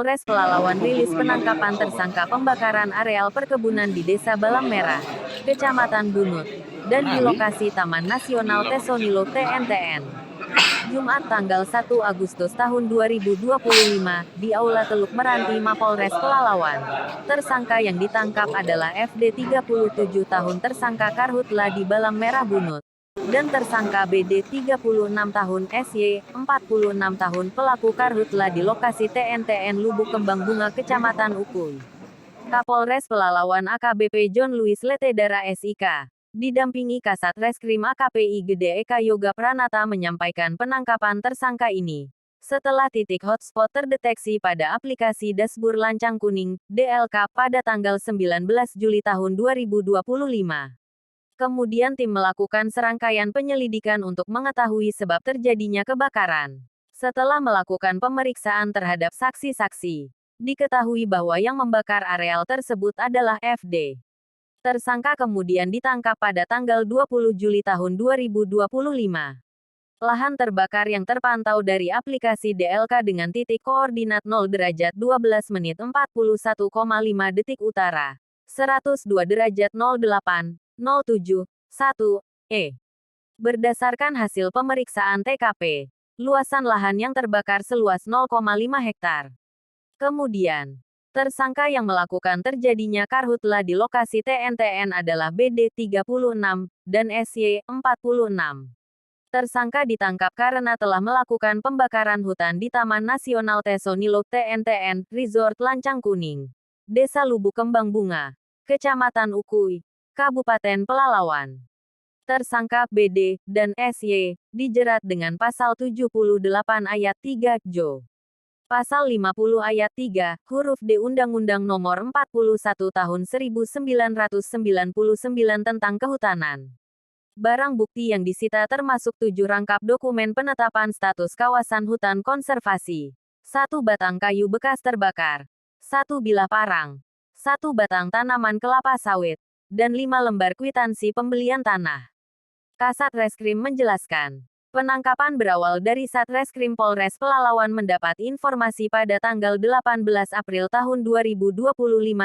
Kapolres Pelalawan rilis penangkapan tersangka pembakaran areal perkebunan di Desa Balam Merah, Kecamatan Bunut, dan di lokasi Taman Nasional Tesonilo TNTN. Jumat tanggal 1 Agustus tahun 2025, di Aula Teluk Meranti Mapolres Pelalawan. Tersangka yang ditangkap adalah FD 37 tahun tersangka Karhutla di Balam Merah Bunut. Dan tersangka BD 36 tahun SY, 46 tahun pelaku karhutla di lokasi TNTN Lubuk Kembang Bunga Kecamatan Ukuy. Kapolres Pelalawan AKBP John Louis Letedara SIK, didampingi Kasat Reskrim AKPI Gede Eka Yoga Pranata menyampaikan penangkapan tersangka ini. Setelah titik hotspot terdeteksi pada aplikasi Dashboard Lancang Kuning, DLK, pada tanggal 19 Juli tahun 2025. Kemudian tim melakukan serangkaian penyelidikan untuk mengetahui sebab terjadinya kebakaran. Setelah melakukan pemeriksaan terhadap saksi-saksi, diketahui bahwa yang membakar areal tersebut adalah FD. Tersangka kemudian ditangkap pada tanggal 20 Juli tahun 2025. Lahan terbakar yang terpantau dari aplikasi DLK dengan titik koordinat 0 derajat 12 menit 41,5 detik utara, 102 derajat 08, 07, 1, Berdasarkan hasil pemeriksaan TKP, luasan lahan yang terbakar seluas 0,5 hektar. Kemudian, tersangka yang melakukan terjadinya karhutla di lokasi TNTN adalah BD 36 dan SY 46. Tersangka ditangkap karena telah melakukan pembakaran hutan di Taman Nasional Tesonilo TNTN Resort Lancang Kuning, Desa Lubuk Kembang Bunga, Kecamatan Ukuy, Kabupaten Pelalawan. Tersangka BD dan SY dijerat dengan pasal 78 ayat 3 Jo. Pasal 50 ayat 3 huruf D Undang-Undang Nomor 41 Tahun 1999 tentang Kehutanan. Barang bukti yang disita termasuk 7 rangkap dokumen penetapan status kawasan hutan konservasi, 1 batang kayu bekas terbakar, 1 bilah parang, 1 batang tanaman kelapa sawit, dan 5 lembar kwitansi pembelian tanah. Kasat Reskrim menjelaskan, penangkapan berawal dari Satreskrim Polres Pelalawan mendapat informasi pada tanggal 18 April tahun 2025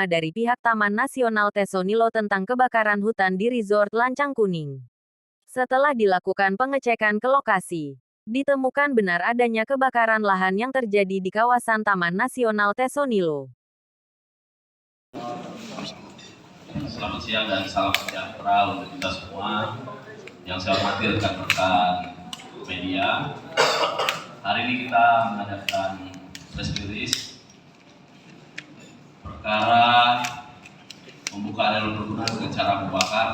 dari pihak Taman Nasional Tesonilo tentang kebakaran hutan di Resort Lancang Kuning. Setelah dilakukan pengecekan ke lokasi, ditemukan benar adanya kebakaran lahan yang terjadi di kawasan Taman Nasional Tesonilo. Selamat siang dan salam sejahtera untuk kita semua. Yang saya hormati rekan-rekan media. Hari ini kita mengadakan press release perkara membuka areal perkebunan dengan cara membakar.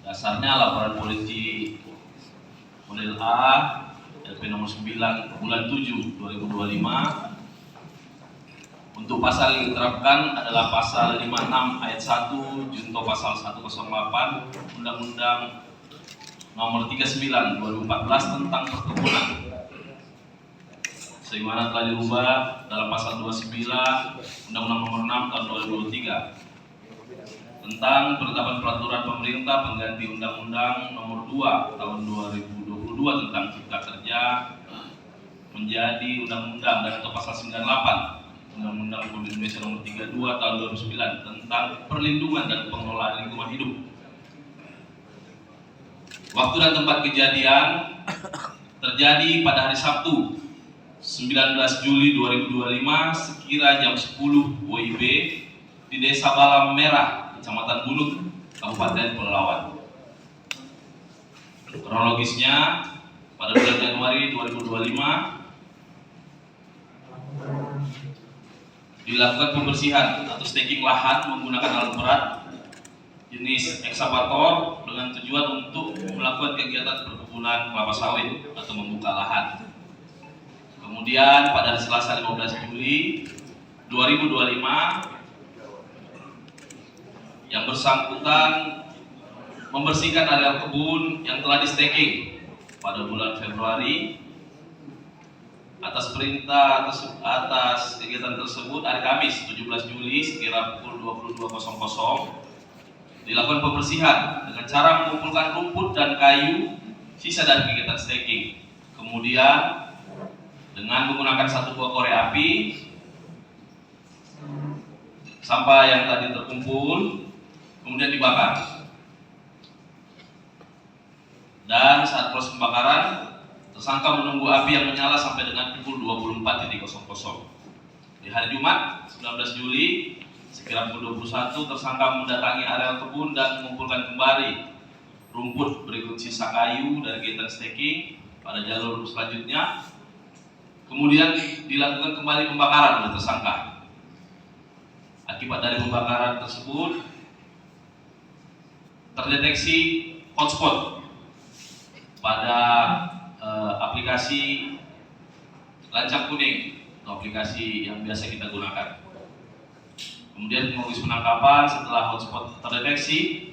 Dasarnya laporan polisi model A LP nomor 9 bulan 7 2025. Untuk pasal yang diterapkan adalah pasal 56 ayat 1 junto pasal 108 Undang-Undang Nomor 39 2014 tentang perkebunan, sebagaimana telah dirubah dalam pasal 29 Undang-Undang Nomor 6 tahun 2023 tentang penetapan peraturan pemerintah pengganti Undang-Undang Nomor 2 tahun 2022 tentang Cipta Kerja menjadi Undang-Undang dan atau pasal 98 Undang-Undang Republik Indonesia Nomor 32 tahun 2009 tentang perlindungan dan pengelolaan lingkungan hidup. Waktu dan tempat kejadian terjadi pada hari Sabtu 19 Juli 2025 sekira jam 10 WIB di Desa Balam Merah, Kecamatan Bunut, Kabupaten Pelalawan. Kronologisnya, pada bulan Januari 2025 dilakukan pembersihan atau staking lahan menggunakan alat berat jenis ekskavator dengan tujuan untuk melakukan kegiatan perkebunan kelapa sawit atau membuka lahan. Kemudian pada Selasa 15 Juli 2025 yang bersangkutan membersihkan areal kebun yang telah di staking pada bulan Februari. Atas perintah atas kegiatan tersebut hari Kamis 17 Juli sekira pukul 22.00 dilakukan pembersihan dengan cara mengumpulkan rumput dan kayu sisa dari kegiatan staking. Kemudian dengan menggunakan satu buah korek api. Sampah yang tadi terkumpul kemudian dibakar. Dan saat proses pembakaran, tersangka menunggu api yang menyala sampai dengan pukul 24.00. Di hari Jumat 19 Juli sekira pukul 21, tersangka mendatangi areal kebun dan mengumpulkan kembali rumput berikut sisa kayu dari kegiatan staking pada jalur selanjutnya. Kemudian dilakukan kembali pembakaran oleh tersangka. Akibat dari pembakaran tersebut terdeteksi hotspot pada aplikasi Lancang Kuning atau aplikasi yang biasa kita gunakan. Kemudian kronologis penangkapan setelah hotspot terdeteksi,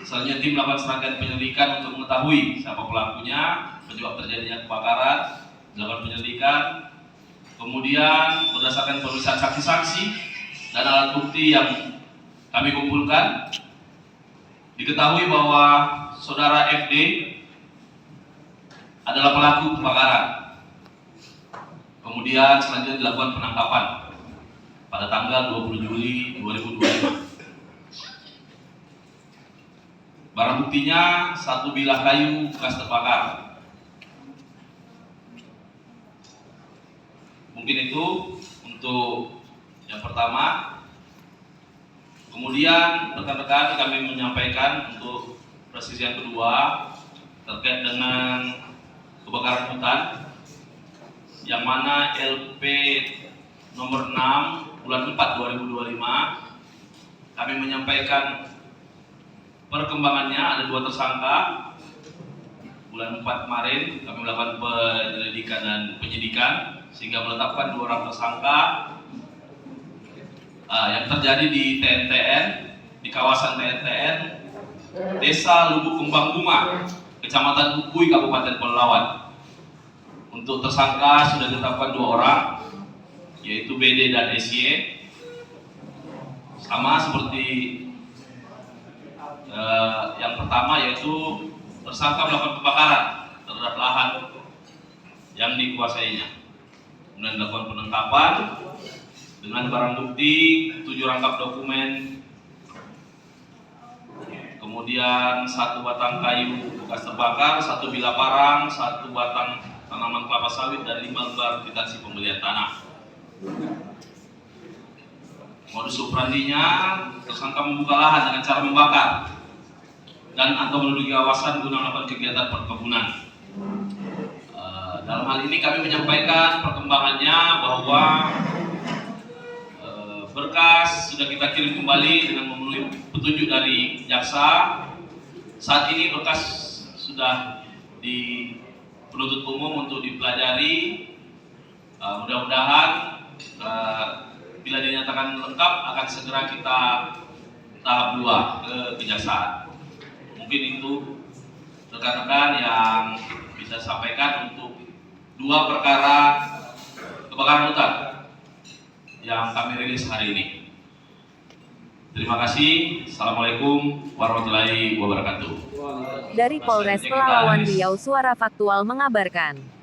selanjutnya tim melakukan serangkaian penyelidikan untuk mengetahui siapa pelakunya, penyebab terjadinya kebakaran, dilakukan penyelidikan. Kemudian berdasarkan pemeriksaan saksi-saksi dan alat bukti yang kami kumpulkan, diketahui bahwa saudara FD adalah pelaku kebakaran. Kemudian selanjutnya dilakukan penangkapan pada tanggal 20 Juli 2025. Barang buktinya satu bilah kayu bekas terbakar. Mungkin itu untuk yang pertama. Kemudian rekan-rekan kami menyampaikan untuk presisi yang kedua terkait dengan kebakaran hutan, yang mana LP nomor 6 bulan 4 2025 kami menyampaikan perkembangannya. Ada 2 tersangka. Bulan 4 kemarin kami melakukan penyelidikan dan penyidikan sehingga menetapkan 2 orang tersangka yang terjadi di TNTN, di kawasan TNTN, Desa Lubuk Kembang Bunga, Kecamatan Bukui, Kabupaten Pelalawan. Untuk tersangka sudah ditetapkan 2 orang, yaitu BD dan SY. Sama seperti yang pertama, yaitu tersangka melakukan kebakaran terhadap lahan yang dikuasainya. Kemudian dilakukan penangkapan dengan barang bukti 7 rangkap dokumen, kemudian 1 batang kayu bekas terbakar, 1 bilah parang, 1 batang tanaman kelapa sawit, dan 5 lembar kwitansi pembelian tanah. Modus operandinya, tersangka membuka lahan dengan cara membakar dan atau menduduki kawasan guna melakukan kegiatan perkebunan. Dalam hal ini kami menyampaikan perkembangannya bahwa berkas sudah kita kirim kembali dengan memenuhi petunjuk dari jaksa. Saat ini berkas sudah di penuntut umum untuk dipelajari. Mudah-mudahan bila dinyatakan lengkap akan segera kita tahap 2 ke kejaksaan. Mungkin itu rekan-rekan yang bisa sampaikan untuk 2 perkara kebakaran hutan yang kami rilis hari ini. Terima kasih. Assalamualaikum warahmatullahi wabarakatuh. Dari Polres Pelalawan Riau, Suara Faktual mengabarkan.